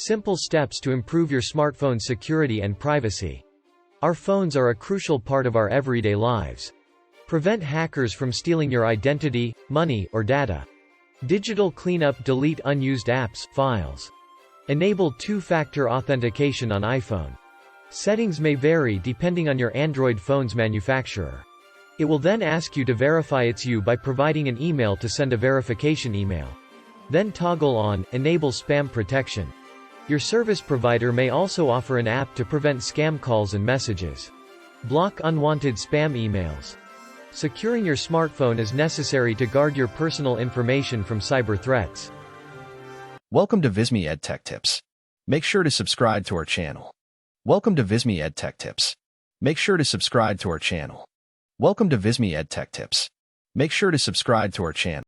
Simple steps to improve your smartphone's security and privacy. Our phones are a crucial part of our everyday lives. Prevent hackers from stealing your identity, money, or data. Digital cleanup: delete unused apps, files. Enable two-factor authentication on iPhone. Settings may vary depending on your Android phone's manufacturer. It will then ask you to verify it's you by providing an email to send a verification email. Then toggle on Enable Spam Protection. Your service provider may also offer an app to prevent scam calls and messages. Block unwanted spam emails. Securing your smartphone is necessary to guard your personal information from cyber threats. Welcome to Visme EdTech Tips. Make sure to subscribe to our channel. Welcome to Visme EdTech Tips. Make sure to subscribe to our channel. Welcome to Visme EdTech Tips. Make sure to subscribe to our channel.